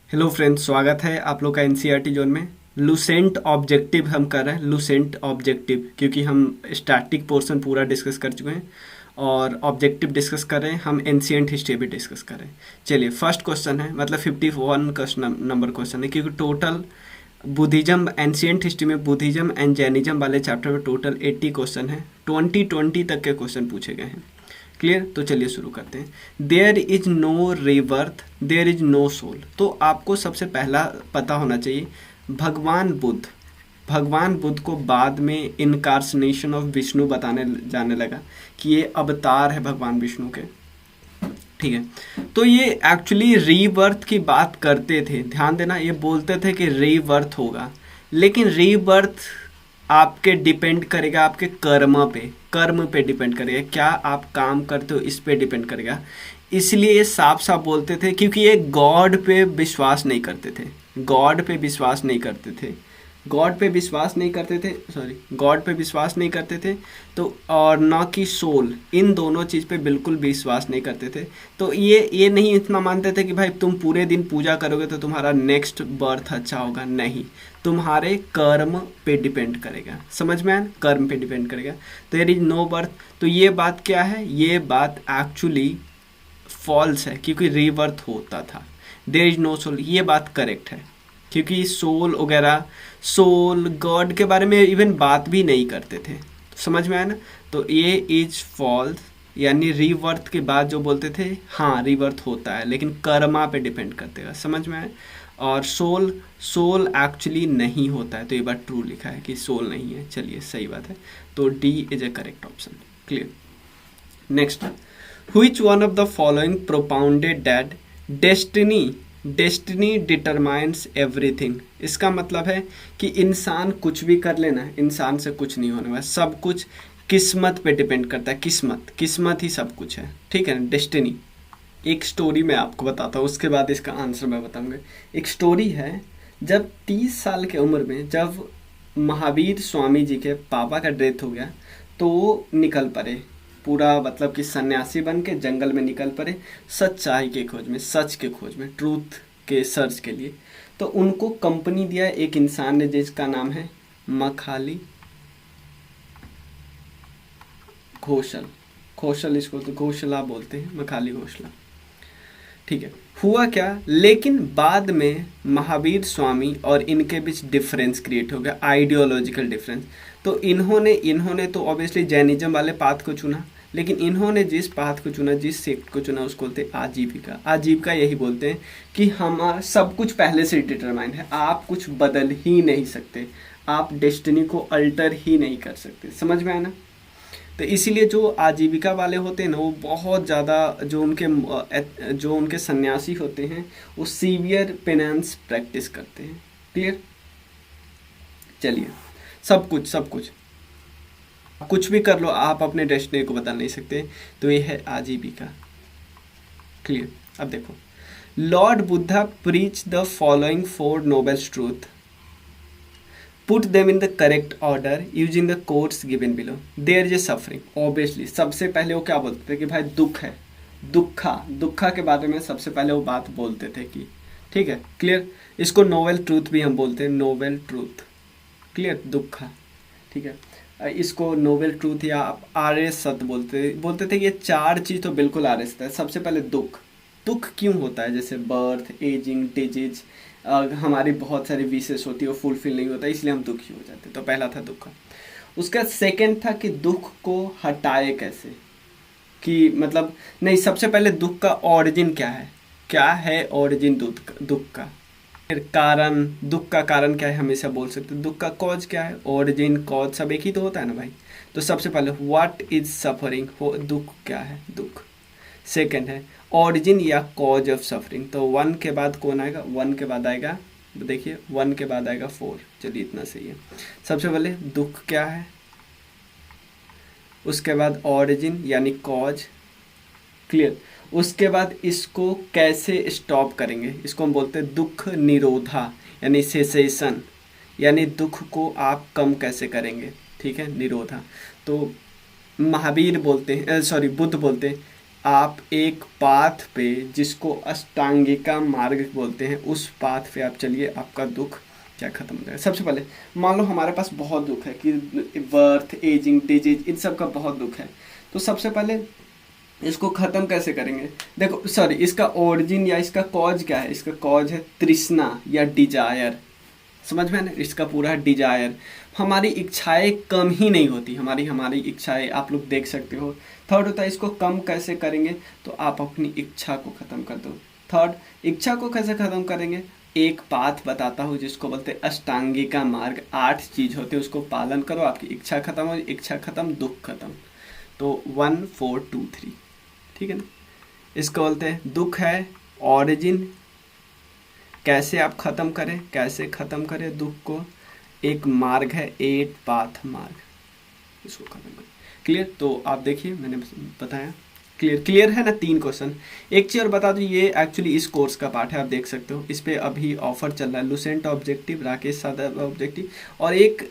Hello friends, स्वागत है आप लोग का एनसीईआरटी जोन में। लुसेंट ऑब्जेक्टिव हम कर रहे हैं, लुसेंट ऑब्जेक्टिव, क्योंकि हम स्टैटिक पोर्शन पूरा डिस्कस कर चुके हैं और ऑब्जेक्टिव डिस्कस कर रहे हैं। हम एंशिएंट हिस्ट्री भी डिस्कस कर रहे हैं। चलिए, फर्स्ट क्वेश्चन है, मतलब 51 क्वेश्चन नंबर क्वेश्चन है, क्योंकि टोटल बुद्धिज्म, एंशिएंट हिस्ट्री में बुद्धिज्म एंड जैनिज्म वाले चैप्टर में टोटल 80 क्वेश्चन है। 2020 तक के क्वेश्चन पूछे गए हैं। क्लियर? तो चलिए शुरू करते हैं। There is no rebirth, there is no soul. तो आपको सबसे पहला पता होना चाहिए, भगवान बुद्ध को बाद में इनकार्सनेशन ऑफ विष्णु बताने जाने लगा कि ये अवतार है भगवान विष्णु के। ठीक है, तो ये एक्चुअली रीबर्थ की बात करते थे। ध्यान देना, ये बोलते थे कि रीबर्थ होगा, लेकिन रीबर्थ आपके डिपेंड करेगा आपके कर्म पे डिपेंड करेगा, क्या आप काम करते हो इस पे डिपेंड करेगा। इसलिए ये साफ साफ बोलते थे, क्योंकि ये गॉड पे विश्वास नहीं करते थे, गॉड पे विश्वास नहीं करते थे, गॉड पे विश्वास नहीं करते थे, गॉड पे विश्वास नहीं करते थे। तो और ना कि सोल, इन दोनों चीज़ पे बिल्कुल विश्वास नहीं करते थे। तो ये नहीं इतना मानते थे कि भाई तुम पूरे दिन पूजा करोगे तो तुम्हारा नेक्स्ट बर्थ अच्छा होगा। नहीं, तुम्हारे कर्म पे डिपेंड करेगा। समझ में आया? कर्म पे डिपेंड करेगा। तो देयर इज नो बर्थ, तो ये बात क्या है? ये बात एक्चुअली फॉल्स है, क्योंकि रीबर्थ होता था। देयर इज नो सोल, ये बात करेक्ट है, क्योंकि सोल वगैरह, सोल गॉड के बारे में इवन बात भी नहीं करते थे। तो समझ में आया ना? तो ये इज फॉल्स, यानी रीबर्थ के बाद जो बोलते थे, हाँ रीबर्थ होता है, लेकिन कर्मा पे डिपेंड करते हैं। समझ में आया? और सोल एक्चुअली नहीं होता है, तो ये बात ट्रू लिखा है कि सोल नहीं है। चलिए, सही बात है, तो D is A correct option. Clear? Next, which one of the following propounded that destiny determines everything. इसका मतलब है कि इंसान कुछ भी कर लेना, इंसान से कुछ नहीं होने वाला, सब कुछ किस्मत पे डिपेंड करता है। किस्मत ही सब कुछ है। ठीक है ना? डेस्टिनी। एक स्टोरी मैं आपको बताता हूँ, उसके बाद इसका आंसर मैं बताऊंगा। एक स्टोरी है, जब 30 साल की उम्र में जब महावीर स्वामी जी के पापा का डेथ हो गया, तो वो निकल पड़े, पूरा मतलब कि सन्यासी बन के जंगल में निकल पड़े, सच्चाई के खोज में, सच के खोज में, ट्रूथ के सर्च के लिए। तो उनको कंपनी दिया एक इंसान ने, जिसका नाम है मखाली घोषल, इसको तो घोषला बोलते हैं, मखाली घोषला। ठीक है, हुआ क्या, लेकिन बाद में महावीर स्वामी और इनके बीच डिफरेंस क्रिएट हो गया, आइडियोलॉजिकल डिफरेंस। तो इन्होंने तो ऑब्वियसली जैनिज्म वाले पाथ को चुना, लेकिन इन्होंने जिस पाथ को चुना, जिस सेक्ट को चुना, उसको बोलते हैं आजीविका। आजीविका यही बोलते हैं कि हमारा सब कुछ पहले से डिटरमाइंड है, आप कुछ बदल ही नहीं सकते, आप डेस्टिनी को अल्टर ही नहीं कर सकते। समझ में आया ना? तो इसीलिए जो आजीविका वाले होते हैं ना, वो बहुत ज़्यादा, जो उनके सन्यासी होते हैं, वो सीवियर पेनेंस प्रैक्टिस करते हैं। क्लियर? चलिए, सब कुछ कुछ भी कर लो, आप अपने डेस्टिनी को बदल नहीं सकते। तो ये है आजीविका। क्लियर? अब देखो, Lord Buddha preach the following 4 noble truth, put them in the correct order using the course given below. There is a suffering. Obviously सबसे पहले वो क्या बोलते थे कि भाई दुख है, दुखा के बारे में सबसे पहले वो बात बोलते थे कि, ठीक है, क्लियर? इसको नोवेल ट्रूथ भी हम बोलते हैं, नोवेल ट्रूथ। क्लियर? दुखा। ठीक है, इसको नोवेल ट्रूथ या आप आर्य सत्य बोलते थे कि ये 4 चीज़ तो बिल्कुल आर्य सत्य है। सबसे पहले दुख क्यों होता है? जैसे बर्थ, एजिंग, डिजीज, हमारी बहुत सारी विशेष होती है, वो फुलफिल नहीं होता, इसलिए हम दुखी हो जाते। तो पहला था दुख। उसका सेकंड था कि दुख को हटाए कैसे, कि मतलब नहीं, सबसे पहले दुख का ऑरिजिन क्या है ओरिजिन दुख का। फिर कारण, दुख का कारण क्या है, हमेशा बोल सकते हैं। दुख का कॉज क्या है, ओरिजिन, कॉज सब एक ही तो होता है ना भाई। तो सबसे पहले व्हाट इज सफरिंग, दुख क्या है, दुख। सेकंड है ऑरिजिन या कॉज ऑफ सफरिंग। तो 1 के बाद कौन आएगा? 1 के बाद आएगा, देखिए 1 के बाद आएगा 4। चलिए, इतना सही है। सबसे पहले दुख क्या है, उसके बाद ऑरिजिन यानी कॉज। क्लियर? उसके बाद इसको कैसे स्टॉप करेंगे, इसको हम बोलते हैं दुख निरोधा, यानी सेसेशन, यानी दुख को आप कम कैसे करेंगे। ठीक है, निरोधा। तो महावीर बोलते हैं, बुद्ध बोलते हैं आप एक पाथ पे, जिसको अष्टांगिका मार्ग बोलते हैं, उस पाथ पे आप चलिए, आपका दुख क्या खत्म हो जाएगा। सबसे पहले मान लो हमारे पास बहुत दुख है कि बर्थ, एजिंग, डिजीज, इन सब का बहुत दुख है, तो सबसे पहले इसको खत्म कैसे करेंगे? देखो सॉरी, इसका ओरिजिन या इसका कॉज क्या है? इसका कॉज है तृष्णा या डिजायर। समझ में ना, इसका पूरा है डिजायर। हमारी इच्छाएं कम ही नहीं होती, हमारी हमारी इच्छाएं आप लोग देख सकते हो। थर्ड होता है इसको कम कैसे करेंगे, तो आप अपनी इच्छा को खत्म कर दो। थर्ड, इच्छा को कैसे खत्म करेंगे? एक पाथ बताता हूँ जिसको बोलते हैं अष्टांगिका मार्ग। 8 चीज होते हैं, उसको पालन करो, आपकी इच्छा खत्म हो, इच्छा खत्म, दुख खत्म। तो 1 4 2 3, ठीक है ना। इसको बोलते हैं दुख है ऑरिजिन, कैसे आप खत्म करें, कैसे खत्म करें दुख को। एक मार्ग है 8 पाथ मार्ग, इसको खत्म करें। क्लियर? तो आप देखिए मैंने बताया, क्लियर है ना। 3 क्वेश्चन। एक चीज और बता दूं, ये एक्चुअली इस कोर्स का पार्ट है, आप देख सकते हो। इस पे अभी ऑफर चल रहा है, लुसेंट ऑब्जेक्टिव, राकेश सादा ऑब्जेक्टिव, और एक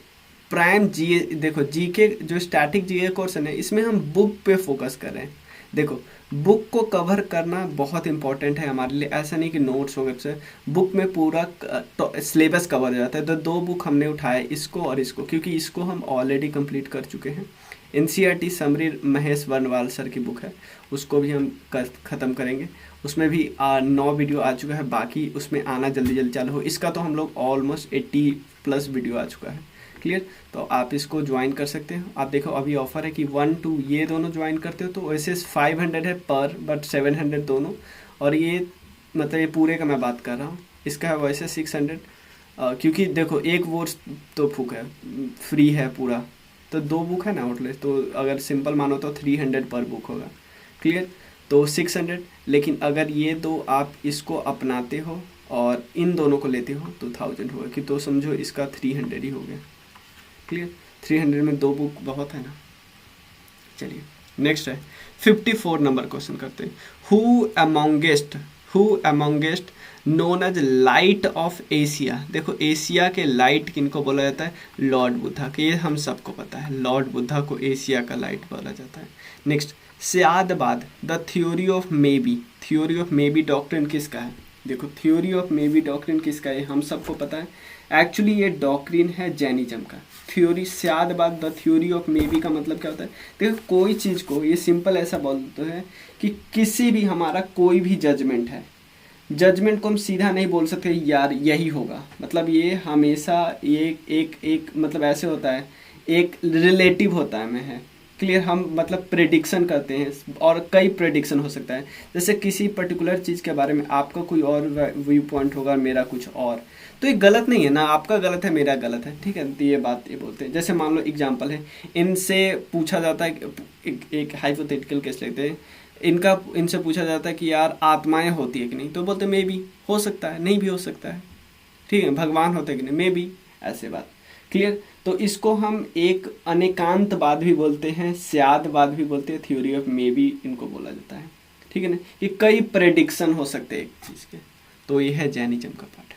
प्राइम जीए। देखो जीके जो स्टैटिक जीए कोर्स है ना, इसमें हम बुक पे फोकस कर रहे हैं। देखो बुक को कवर करना बहुत इंपॉर्टेंट है हमारे लिए, ऐसा नहीं कि नोट्स वगैरह से। बुक में पूरा सिलेबस कवर हो जाता है। तो 2 बुक हमने उठाए, इसको और इसको, क्योंकि इसको हम ऑलरेडी कंप्लीट कर चुके हैं। NCERT summary Mahesh Varnwal sir की बुक है, उसको भी हम ख़त्म करेंगे। उसमें भी 9 वीडियो आ चुका है, बाकी उसमें आना जल्दी जल्दी चालू हो। इसका तो हम लोग ऑलमोस्ट 80+ वीडियो आ चुका है। क्लियर? तो आप इसको ज्वाइन कर सकते हो। आप देखो अभी ऑफर है कि 1 2 ये दोनों ज्वाइन करते हो तो वैसे 500 है पर, बट 700 दोनों। और ये मतलब ये पूरे का मैं बात कर रहा हूँ, इसका है वैसे 600। क्योंकि देखो एक वो तो बुक है, फ्री है पूरा, तो 2 बुक है ना आउटलेट, तो अगर सिंपल मानो तो 300 पर बुक होगा। क्लियर? तो 600। लेकिन अगर ये 2 आप इसको अपनाते हो और इन दोनों को लेते हो तो 1000 होगा, कि तो समझो इसका 300 ही हो गया। क्लियर? 300 में 2 बुक बहुत है ना। चलिए नेक्स्ट है 54 नंबर क्वेश्चन करते हैं। Who amongst known as light of Asia. देखो एशिया के लाइट किनको बोला जाता है? लॉर्ड बुद्धा के। ये हम सबको पता है, लॉर्ड बुद्धा को एशिया का लाइट बोला जाता है। Next, Syadvad the theory of may be. Theory of may be doctrine किसका है? देखो theory of may be doctrine किसका है? हम सबको पता है। एक्चुअली ये डॉक्ट्रिन है जैनिज्म का। Theory Syadvad the theory of may be का मतलब क्या होता है? देखो कोई चीज़ को ये सिंपल ऐसा बोलते हैं कि किसी भी हमारा कोई भी जजमेंट है, जजमेंट को हम सीधा नहीं बोल सकते यार यही होगा। मतलब ये हमेशा ये एक मतलब ऐसे होता है, एक रिलेटिव होता है। मैं है क्लियर? हम मतलब प्रेडिक्शन करते हैं और कई प्रेडिक्शन हो सकता है। जैसे किसी पर्टिकुलर चीज़ के बारे में आपका कोई और व्यू पॉइंट होगा, मेरा कुछ और, तो ये गलत नहीं है ना, आपका गलत है मेरा गलत है, ठीक है। तो ये बात ये बोलते हैं। जैसे मान लो एग्जांपल है, इनसे पूछा जाता है, एक हाइपोथेटिकल केस लेते हैं, इनसे पूछा जाता है कि यार आत्माएं होती है कि नहीं, तो बोलते मे बी, हो सकता है, नहीं भी हो सकता है, ठीक है। भगवान होते हैं कि नहीं, मे बी, ऐसे बात। क्लियर? तो इसको हम एक अनेकांतवाद भी बोलते हैं, सयादवाद भी बोलते हैं, थ्योरी ऑफ मे बी इनको बोला जाता है, ठीक है ना, कि कई प्रेडिक्शन हो सकते हैं एक चीज़ के। तो ये है जैनिज्म का part.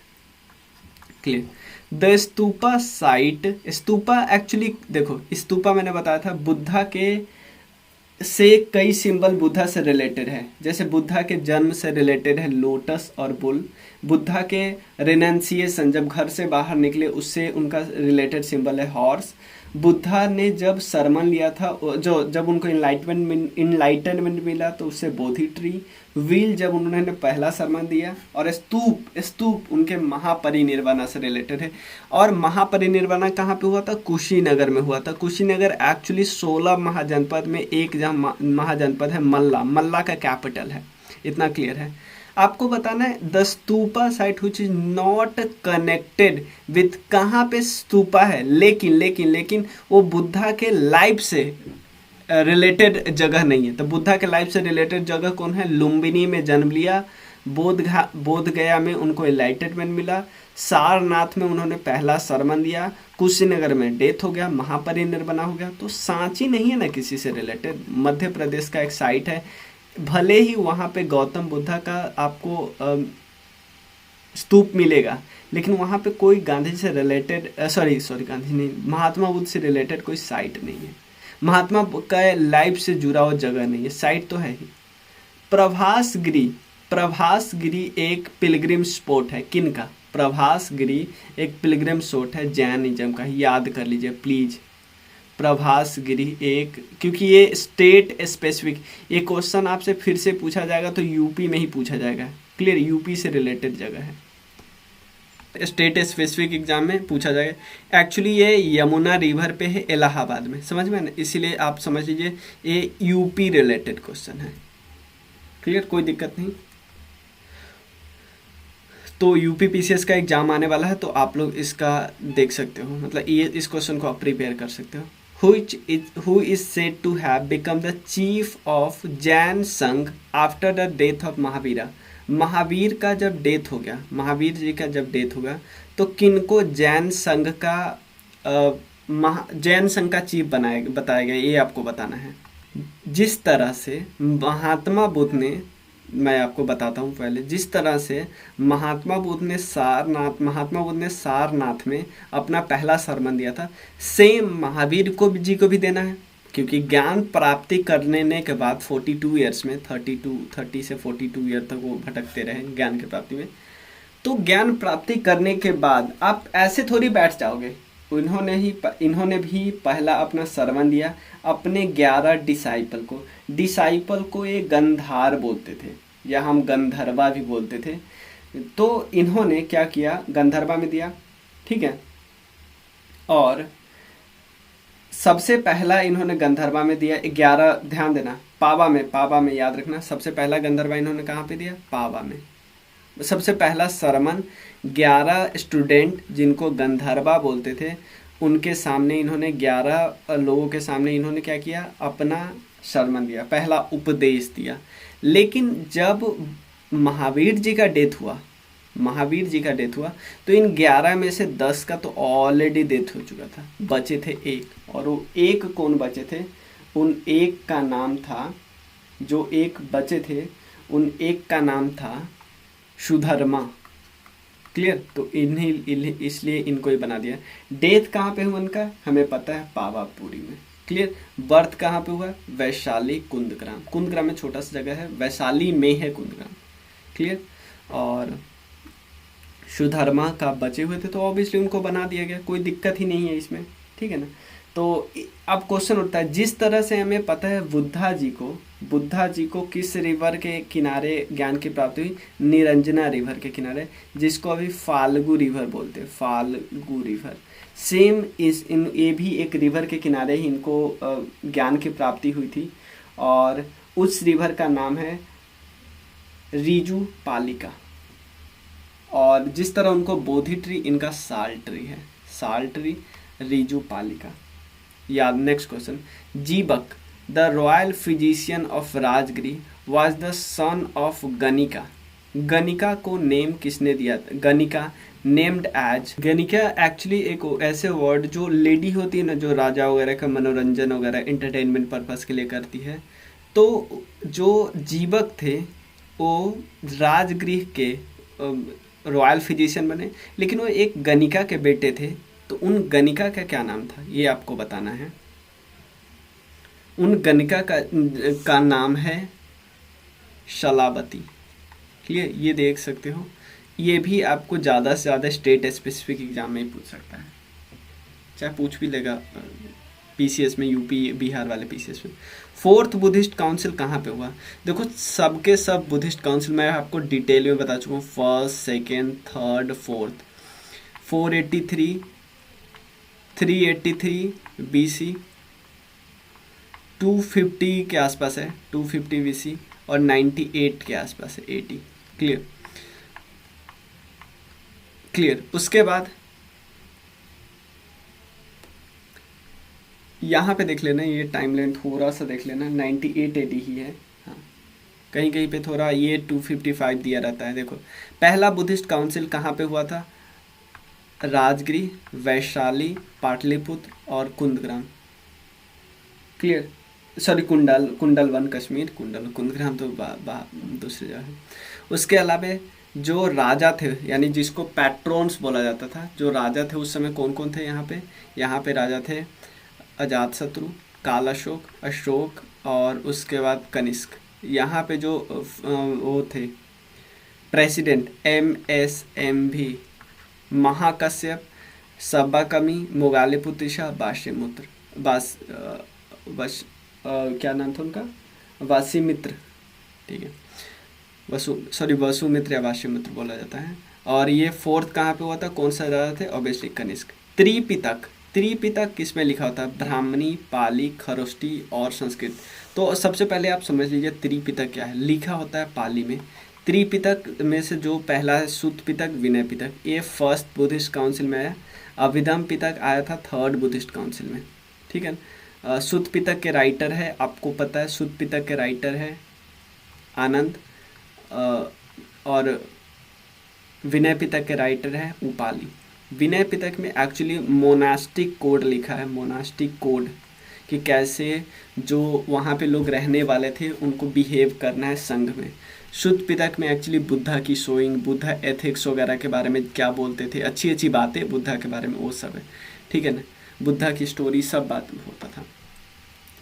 Clear? The stupa site, stupa actually देखो, स्तूपा मैंने बताया था बुद्धा के से कई सिंबल बुद्धा से रिलेटेड है। जैसे बुद्धा के जन्म से रिलेटेड है लोटस और बुल। बुद्धा के रिनेंसिएशन, जब घर से बाहर निकले, उससे उनका रिलेटेड सिंबल है हॉर्स। बुद्धा ने जब सरमन लिया था, जब उनको इनलाइटनमेंट मिला, तो उससे बोधि ट्री। व्हील जब उन्होंने पहला सरमन दिया। और स्तूप उनके महापरिनिर्वाण से रिलेटेड है। और महापरिनिर्वाण कहाँ पे हुआ था? कुशीनगर में हुआ था। कुशीनगर एक्चुअली 16 महाजनपद में एक जहाँ महाजनपद है मल्ला का कैपिटल है। इतना क्लियर है। आपको बताना है the stupa site which is not connected with, कहाँ पे स्तूपा है, लेकिन वो बुद्धा के लाइफ से रिलेटेड जगह नहीं है। तो बुद्धा के लाइफ से रिलेटेड जगह कौन है? लुम्बिनी में जन्म लिया, बोध गया में उनको एनलाइटनमेंट मिला, सारनाथ में उन्होंने पहला सरमन दिया, कुशीनगर में डेथ हो गया, महापरिनिर्वाण हो गया। तो सांची नहीं है ना किसी से रिलेटेड, मध्य प्रदेश का एक साइट है। भले ही वहाँ पे गौतम बुद्धा का आपको स्तूप मिलेगा, लेकिन वहाँ पे कोई गांधी से रिलेटेड सॉरी गांधी नहीं, महात्मा बुद्ध से रिलेटेड कोई साइट नहीं है। महात्मा का लाइफ से जुड़ा हुआ जगह नहीं है, साइट तो है ही। प्रभासगिरी, प्रभासगिरी एक पिलग्रिम स्पॉट है, किन का? प्रभासगिरी एक पिलग्रिम स्पॉट है जैनिज्म का, याद कर लीजिए प्लीज। प्रभासगिरी एक, क्योंकि ये स्टेट स्पेसिफिक, ये क्वेश्चन आपसे फिर से पूछा जाएगा तो यूपी में ही पूछा जाएगा, क्लियर, यूपी से रिलेटेड जगह है, स्टेट स्पेसिफिक एग्जाम में पूछा जाएगा। एक्चुअली ये यमुना रिवर पे है इलाहाबाद में, समझ में ना, इसीलिए आप समझ लीजिए ये यूपी रिलेटेड क्वेश्चन है, क्लियर, कोई दिक्कत नहीं। तो यूपी पीसीएस का एग्जाम आने वाला है तो आप लोग इसका देख सकते हो, मतलब ये इस क्वेश्चन को आप प्रिपेयर कर सकते हो। Who is said to have become the chief of Jain Sangh after the death of Mahavira. Mahavir का जब डेथ हो गया, महावीर जी का जब डेथ होगा तो किनको जैन संघ का जैन संघ का चीफ बताया गया, ये आपको बताना है। जिस तरह से महात्मा बुद्ध ने, मैं आपको बताता हूँ पहले, जिस तरह से महात्मा बुद्ध ने सारनाथ में अपना पहला सरमन दिया था, सेम महावीर जी को भी देना है, क्योंकि ज्ञान प्राप्ति करने के बाद 42 ईयर्स में 30 से 42 ईयर तक वो भटकते रहे ज्ञान की प्राप्ति में। तो ज्ञान प्राप्ति करने के बाद आप ऐसे थोड़ी बैठ जाओगे, इन्होंने भी पहला अपना सरमन दिया अपने 11 डिसाइपल को ये गंधार बोलते थे, या हम गंधर्वा भी बोलते थे। तो इन्होंने क्या किया, गंधर्वा में दिया, ठीक है। और सबसे पहला इन्होंने गंधर्वा में दिया 11, ध्यान देना, पावा में याद रखना, सबसे पहला गंधर्वा इन्होंने कहाँ पे दिया, पावा में। सबसे पहला सरमन 11 स्टूडेंट जिनको गंधर्वा बोलते थे उनके सामने इन्होंने 11 लोगों के सामने इन्होंने क्या किया, अपना सरमन दिया, पहला उपदेश दिया। लेकिन जब महावीर जी का डेथ हुआ तो इन 11 में से 10 का तो ऑलरेडी डेथ हो चुका था, बचे थे एक, और वो एक कौन बचे थे, उन एक का नाम था, जो एक बचे थे उन एक का नाम था सुधर्मा, क्लियर। तो इन्हें इसलिए इनको ही बना दिया। डेथ कहाँ पे हुआ इनका, हमें पता है, पावापुरी में, क्लियर। बर्थ कहाँ पे हुआ, वैशाली कुंदग्राम में छोटा सा जगह है, वैशाली में है कुंदग्राम, क्लियर। और सुधर्मा का बचे हुए थे तो ऑब्वियसली उनको बना दिया गया, कोई दिक्कत ही नहीं है इसमें, ठीक है ना। तो अब क्वेश्चन उठता है, जिस तरह से हमें पता है बुद्धा जी को किस रिवर के किनारे ज्ञान की प्राप्ति हुई, निरंजना रिवर के किनारे, जिसको अभी फाल्गु रिवर बोलते हैं, फाल्गु रिवर। सेम ये भी एक रिवर के किनारे ही इनको ज्ञान की प्राप्ति हुई थी, और उस रिवर का नाम है रीजू पालिका। और जिस तरह उनको बोधि ट्री, इनका साल ट्री है, साल ट्री, रीजू पालिका, याद। Next question, Jivaka the royal physician of Rajgir was the son of ganika. गणिका को नेम किसने दिया था, गणिका नेम्ड एज, गणिका एक्चुअली एक ऐसे वर्ड जो लेडी होती है ना, जो राजा वगैरह का मनोरंजन वगैरह एंटरटेनमेंट पर्पस के लिए करती है। तो जो जीबक थे वो राजगृह के रॉयल फिजिशियन बने, लेकिन वो एक गणिका के बेटे थे। तो उन गणिका का क्या नाम था, ये आपको बताना है। उन गणिका का नाम है शलावती, क्लियर, ये देख सकते हो। ये भी आपको ज़्यादा से ज़्यादा स्टेट स्पेसिफिक एग्जाम में ही पूछ सकता है, चाहे पूछ भी लेगा पीसीएस में, यूपी बिहार वाले पीसीएस में। 4th बुद्धिस्ट काउंसिल कहाँ पे हुआ, देखो सबके सब बुद्धिस्ट काउंसिल मैं आपको डिटेल में बता चुका हूँ, 1st, 2nd, 3rd, 4th। 483, 383 BC, 250 के आसपास है, 250 BC, और 98 के आसपास है, 80, क्लियर। उसके बाद यहाँ पे देख लेना, ये टाइम लाइन थोड़ा सा देख लेना, 98 AD ही है, हाँ, कहीं कहीं पे थोड़ा ये 255 दिया रहता है। देखो पहला बुद्धिस्ट काउंसिल कहाँ पे हुआ था, राजगिरी, वैशाली, पाटलिपुत्र और कुंदग्राम, क्लियर। सॉरी, कुंडलवन कश्मीर, कुंदग्राम तो दूसरी जगह है। उसके अलावा जो राजा थे, यानी जिसको पैट्रोन्स बोला जाता था, जो राजा थे उस समय कौन कौन थे यहाँ पे राजा थे अजातशत्रु, काल अशोक, और उसके बाद कनिष्क, यहाँ पे जो वो थे प्रेसिडेंट MSMV, महाकश्यप, सब्बाकमी, मोगालिपुतिशा, बाष्यमुत्र बास क्या नाम था उनका, वासीमित्र, ठीक है, वसुमित्र या वाष्यमित्र बोला जाता है। और ये फोर्थ कहाँ पे हुआ था, कौन सा राजा थे, ऑब्वियसली कनिष्क। त्रिपिटक किसमें लिखा होता है, ब्राह्मणी, पाली, खरोष्टी और संस्कृत। तो सबसे पहले आप समझ लीजिए त्रिपिटक क्या है, लिखा होता है पाली में। त्रिपिटक में से जो पहला है सुत्त पिटक, विनय पिटक, ये फर्स्ट बुद्धिस्ट काउंसिल में आया। अभिधम पिटक आया था थर्ड बुद्धिस्ट काउंसिल में, ठीक है। सुत्त पिटक के राइटर है, आपको पता है सुत्त पिटक के राइटर है आनंद, और विनय पिटक के राइटर है उपाली। विनय पिटक में एक्चुअली मोनास्टिक कोड लिखा है, मोनास्टिक कोड, कि कैसे जो वहाँ पे लोग रहने वाले थे उनको बिहेव करना है संघ में। शुद्ध पिटक में एक्चुअली बुद्धा की शोइंग, बुद्धा एथिक्स वगैरह के बारे में क्या बोलते थे, अच्छी अच्छी बातें बुद्धा के बारे में, वो सब है, ठीक है ना, बुद्धा की स्टोरी सब बात होता था।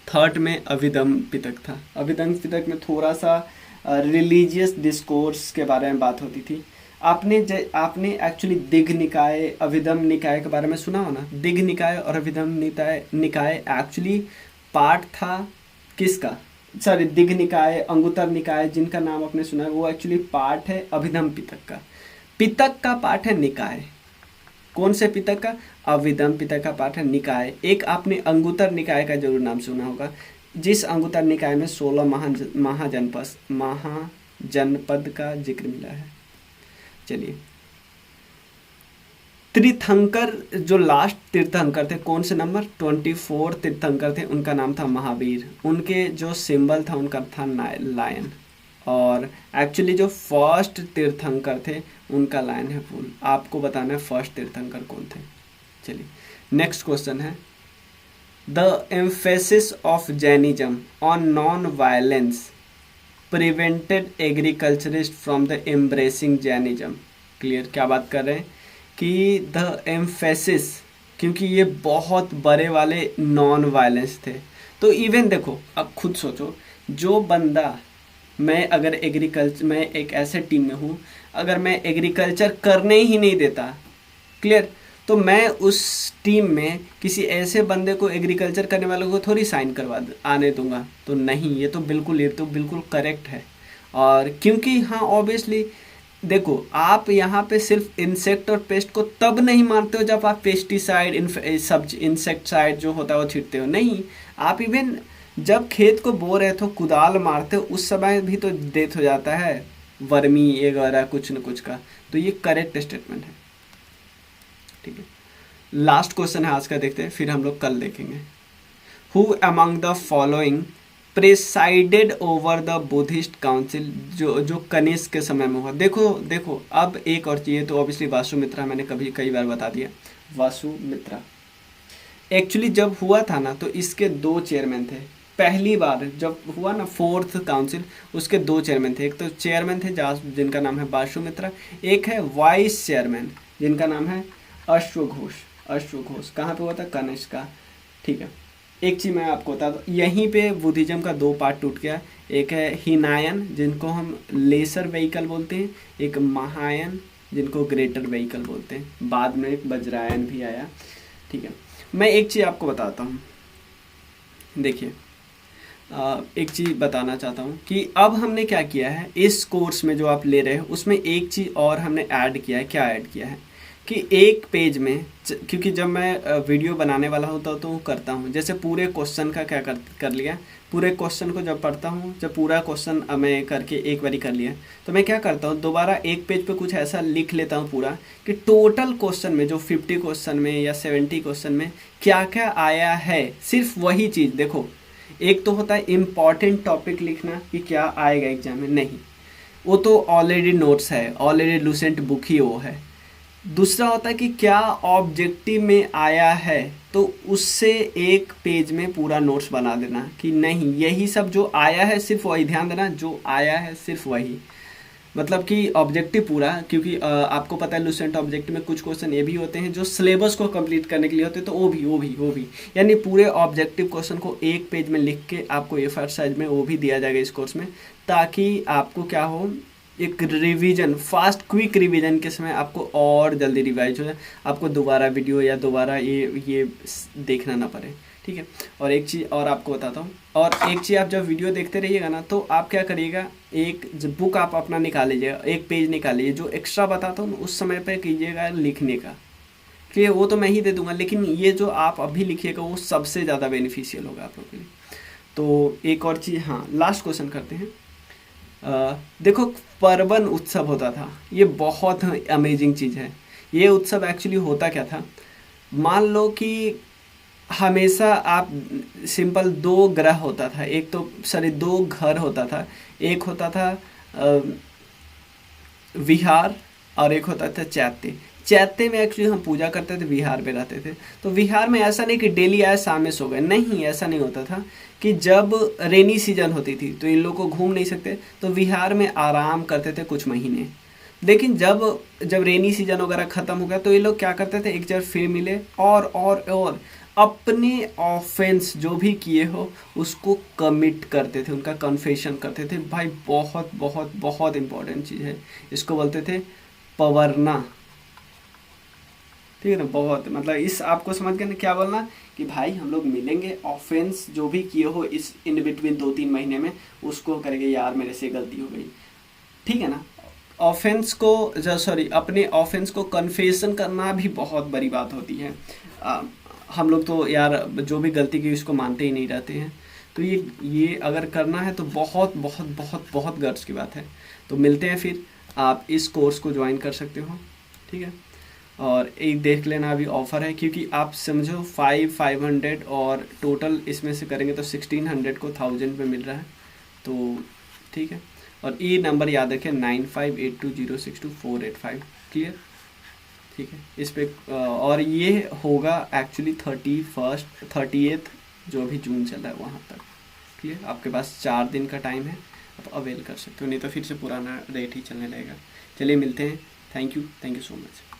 थर्ड में अभिधम पिटक था। अभिधम पिटक में थोड़ा सा रिलीजियस डिस्कोर्स के बारे में बात होती थी। आपने एक्चुअली दिग्घ निकाय, अभिधम निकाय के बारे में सुना हो ना। दिग्घ निकाय और अभिधम निकाय एक्चुअली पार्ट था किसका, सॉरी दिग्घ निकाय, अंगुत्तर निकाय जिनका नाम आपने सुना है, वो एक्चुअली पार्ट है अभिधम पिटक का। पिटक का पार्ट है निकाय। कौन से पिटक का, अभिधम पिटक का पार्ट है निकाय। एक आपने अंगुत्तर निकाय का जरूर नाम सुना होगा, जिस अंगुत्तर निकाय में 16 महाजनपद का जिक्र मिला है। चलिए, तीर्थंकर, जो लास्ट तीर्थंकर थे, कौन से नंबर 24 तीर्थंकर थे, उनका नाम था महावीर। उनके जो सिंबल था उनका था लायन। और एक्चुअली जो फर्स्ट तीर्थंकर थे उनका लायन है फूल। आपको बताना है फर्स्ट तीर्थंकर कौन थे। चलिए, नेक्स्ट क्वेश्चन है, the emphasis of Jainism on non violence prevented agriculturist from the embracing Jainism. Clear, क्या बात कर रहे हैं कि द एम्फेसिस, क्योंकि ये बहुत बड़े वाले नॉन वायलेंस थे। तो इवन देखो, अब खुद सोचो, जो बंदा, मैं अगर एग्रीकल्चर, मैं एक ऐसे टीम में हूँ, अगर मैं एग्रीकल्चर करने ही नहीं देता, क्लियर, तो मैं उस टीम में किसी ऐसे बंदे को, एग्रीकल्चर करने वाले को थोड़ी साइन करवा आने दूंगा। तो नहीं, ये तो बिल्कुल करेक्ट है। और क्योंकि हाँ, ऑब्वियसली देखो, आप यहाँ पे सिर्फ इंसेक्ट और पेस्ट को तब नहीं मारते हो जब आप पेस्टिसाइड, इंसेक्टसाइड जो होता है वो छींटते हो। नहीं, आप इवन जब खेत को बो रहे हो, कुदाल मारते हो, उस समय भी तो डेथ हो जाता है वर्मी वगैरह कुछ न कुछ का। तो ये करेक्ट स्टेटमेंट है, ठीक है। लास्ट क्वेश्चन है आज का, देखते हैं, फिर हम लोग कल देखेंगे। Who among the following presided over the Buddhist council, जो कनिष्क के समय में हुआ। देखो अब एक और चीज़, तो ऑब्वियसली वासुमित्रा, मैंने कई बार बता दिया, वासुमित्रा एक्चुअली जब हुआ था ना, तो इसके 2 चेयरमैन थे। पहली बार जब हुआ ना फोर्थ काउंसिल, उसके 2 चेयरमैन थे। एक तो चेयरमैन थे जिनका नाम है वासुमित्रा, एक है वाइस चेयरमैन जिनका नाम है अश्वघोष। कहाँ पे हुआ था, कनिष्क का, ठीक है। एक चीज़ मैं आपको बता दूँ, यहीं पे बुद्धिज्म का 2 पार्ट टूट गया। एक है हिनायन, जिनको हम लेसर व्हीकल बोलते हैं, एक महायान, जिनको ग्रेटर व्हीकल बोलते हैं। बाद में एक वज्रायन भी आया, ठीक है। मैं एक चीज़ आपको बताता हूँ, देखिए, एक चीज़ बताना चाहता हूँ कि अब हमने क्या किया है इस कोर्स में, जो आप ले रहे हो, उसमें एक चीज़ और हमने ऐड किया है। क्या ऐड किया है कि एक पेज में, क्योंकि जब मैं वीडियो बनाने वाला होता तो करता हूँ, जैसे पूरे क्वेश्चन का क्या कर लिया, पूरे क्वेश्चन को जब पढ़ता हूँ, जब पूरा क्वेश्चन मैं करके एक बारी कर लिया, तो मैं क्या करता हूँ, दोबारा एक पेज पे कुछ ऐसा लिख लेता हूँ पूरा, कि टोटल क्वेश्चन में, जो 50 क्वेश्चन में या 70 क्वेश्चन में क्या क्या आया है, सिर्फ वही चीज़। देखो, एक तो होता है इम्पॉर्टेंट टॉपिक लिखना कि क्या आएगा एग्जाम में, नहीं, वो तो ऑलरेडी नोट्स है, ऑलरेडी लूसेंट बुक ही वो है। दूसरा होता है कि क्या ऑब्जेक्टिव में आया है, तो उससे एक पेज में पूरा नोट्स बना देना कि नहीं, यही सब जो आया है सिर्फ वही, ध्यान देना, जो आया है सिर्फ वही। मतलब कि ऑब्जेक्टिव पूरा, क्योंकि आपको पता है लूसेंट ऑब्जेक्टिव में कुछ क्वेश्चन ये भी होते हैं जो सिलेबस को कंप्लीट करने के लिए होते हैं, तो वो भी यानी पूरे ऑब्जेक्टिव क्वेश्चन को एक पेज में लिख के आपको A4 साइज में वो भी दिया जाएगा इस कोर्स में, ताकि आपको क्या हो, एक रिवीजन, फास्ट क्विक रिवीजन के समय आपको और जल्दी रिवाइज हो जाए, आपको दोबारा वीडियो या दोबारा ये देखना ना पड़े, ठीक है। और एक चीज़ और आपको बताता हूँ, और एक चीज़ आप जब वीडियो देखते रहिएगा ना, तो आप क्या करिएगा, एक बुक आप अपना निकाल लीजिएगा, एक पेज निकाल लीजिए, जो एक्स्ट्रा बताता हूँ उस समय पर कीजिएगा लिखने का, क्लियर। वो तो मैं ही दे दूंगा, लेकिन ये जो आप अभी लिखिएगा वो सबसे ज़्यादा बेनिफिशियल होगा आप लोगों के लिए। तो एक और चीज़, हाँ लास्ट क्वेश्चन करते हैं। देखो पर्वन उत्सव होता था, ये बहुत अमेजिंग चीज़ है। ये उत्सव एक्चुअली होता क्या था, मान लो कि हमेशा आप सिंपल दो ग्रह होता था, एक तो सॉरी दो घर होता था, एक होता था विहार और एक होता था चैत्य। चैत्य में एक्चुअली हम पूजा करते थे, विहार में रहते थे। तो विहार में ऐसा नहीं कि डेली आए शाम में सो गए, नहीं ऐसा नहीं होता था। कि जब रेनी सीजन होती थी तो इन लोग को घूम नहीं सकते, तो विहार में आराम करते थे कुछ महीने। लेकिन जब रेनी सीजन वगैरह ख़त्म हो गया तो ये लोग क्या करते थे, एक जगह फिर मिले और अपने ऑफेंस जो भी किए हो उसको कमिट करते थे, उनका कन्फेशन करते थे। भाई बहुत बहुत बहुत इंपॉर्टेंट चीज़ है, इसको बोलते थे पवरना, ठीक है ना। बहुत मतलब इस आपको समझ गए ना क्या बोलना, कि भाई हम लोग मिलेंगे, ऑफेंस जो भी किए हो इस इन बिटवीन 2-3 महीने में उसको करेंगे, यार मेरे से गलती हो गई, ठीक है ना। ऑफेंस को अपने ऑफेंस को कन्फेशन करना भी बहुत बड़ी बात होती है। हम लोग तो यार जो भी गलती की उसको मानते ही नहीं रहते हैं, तो ये अगर करना है तो बहुत बहुत बहुत बहुत गर्व की बात है। तो मिलते हैं फिर, आप इस कोर्स को ज्वाइन कर सकते हो, ठीक है। और एक देख लेना अभी ऑफ़र है, क्योंकि आप समझो 500 और टोटल इसमें से करेंगे तो 1600 को 1000 पे मिल रहा है, तो ठीक है। और ये नंबर याद रखें 9582062485, क्लियर, ठीक है। इस पे और ये होगा एक्चुअली 30th जो अभी जून चल रहा है वहाँ तक, क्लियर। आपके पास 4 दिन का टाइम है, आप अवेल कर सकते हो, नहीं तो फिर से पुराना रेट ही चलने लगेगा। चलिए मिलते हैं, थैंक यू सो मच।